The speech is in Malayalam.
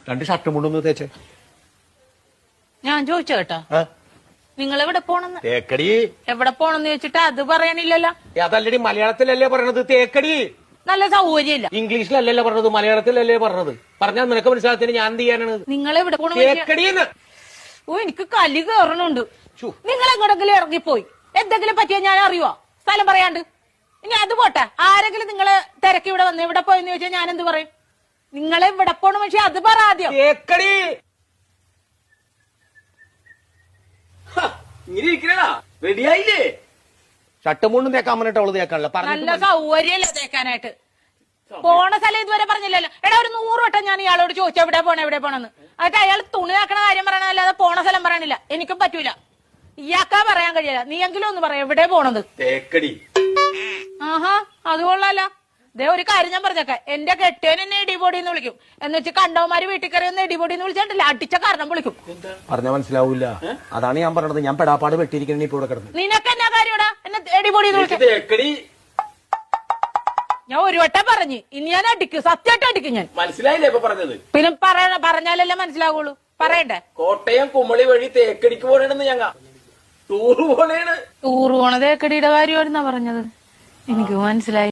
2 ഷർട്ടും മുണ്ടൊന്ന് തേച്ചേ. ഞാൻ ചോദിച്ചേട്ടാ, നിങ്ങൾ എവിടെ പോണെന്ന്? തേക്കടി. എവിടെ പോണെന്ന് ചോദിച്ചിട്ട് അത് പറയാനില്ലല്ലോ. അതല്ലടി, മലയാളത്തിലല്ലേ പറഞ്ഞത് തേക്കടി. നല്ല സൗകര്യമില്ല. ഇംഗ്ലീഷിലല്ലല്ലോ പറഞ്ഞത്, മലയാളത്തിലല്ലേ പറഞ്ഞത്. പറഞ്ഞാൽ നിനക്ക് മനസ്സിലാത്തിന് ഞാൻ എന്ത് ചെയ്യാനാണ്? നിങ്ങൾ എവിടെ പോണ? തേക്കടിന്ന്. ഓ, എനിക്ക് കലി കയറണുണ്ട്. നിങ്ങൾ എങ്ങോട്ടെങ്കിലും ഇറങ്ങിപ്പോയി എന്തെങ്കിലും പറ്റിയാ ഞാൻ അറിയുവോ? സ്ഥലം പറയാണ്ട്. ഇനി അത് പോട്ടെ, ആരെങ്കിലും നിങ്ങളെ തിരക്കി ഇവിടെ വന്ന് ഇവിടെ പോയെന്ന് ചോദിച്ചാൽ ഞാൻ എന്ത് പറയും? നിങ്ങളെ ഇവിടെ പോണ പക്ഷെ അത് പറ ആദ്യം. തേക്കടി. ഇങ്ങനെ ഇരിക്കണാ, റെഡിയായില്ലേ? ഷർട്ടും മുണ്ടും തേക്കാൻ പറഞ്ഞിട്ട് അവള് തേക്കാനല്ല. നല്ല സൗകര്യല്ല തേക്കാനായിട്ട്. പോണ സ്ഥലം ഇതുവരെ പറഞ്ഞില്ലല്ലോ. എടാ, ഒരു 100 വട്ടം ഞാൻ ഇയാളോട് ചോദിച്ചു എവിടെ പോണെന്ന്. എന്നിട്ട് അയാൾ തുണി ആക്കണ കാര്യം പറയണല്ലാതെ പോണ സ്ഥലം പറയണില്ല. എനിക്കും പറ്റൂല. ഇയാൾക്കാ പറയാൻ കഴിയില്ല. നീയെങ്കിലും ഒന്ന് പറയാം എവിടെ പോണത്. തേക്കടി. ആഹാ, അത് കൊള്ളാല. ദേ ഒരു കാര്യം ഞാൻ പറഞ്ഞേക്കാം, എന്റെ കെട്ടിയൻ എന്നെ ഇടിപൊടിന്ന് വിളിക്കും. എന്ന് വെച്ച് കണ്ടവന്മാര് വീട്ടിൽ കയറി ഒന്ന് ഇടിപൊടിന്ന് വിളിച്ചിട്ടില്ല, അടിച്ച കാരണം വിളിക്കും. പറഞ്ഞാൽ മനസ്സിലാവൂല. അതാണ് ഞാൻ പറഞ്ഞത്. ഞാൻ പെടാപ്പാട് വെട്ടിയിരിക്കണ ഇപ്പൊ ഇവിടെ കിടന്നു. നിനക്ക് എന്നാ കാര്യടാ എന്നെ ഇടിപൊടിന്ന് വിളിക്കും? തേക്കടി. ഞാൻ ഒരു വട്ടം പറഞ്ഞു, ഇനി ഞാൻ അടിക്കും, സത്യമായിട്ട് അടിക്കും ഞാൻ. മനസ്സിലായില്ലേ ഇപ്പൊ പറഞ്ഞത്? പിന്നെ പറഞ്ഞാലല്ലേ മനസ്സിലാവുള്ളൂ. പറയണ്ടേ? കോട്ടയം കുമളി വഴി തേക്കടിക്ക് പോണേണെന്ന് ഞങ്ങ ടൂറ് പോണേണ്. ടൂറ് പോണ തേക്കടിയുടെ കാര്യമായിരുന്നാ പറഞ്ഞത്. എനിക്ക് മനസ്സിലായി.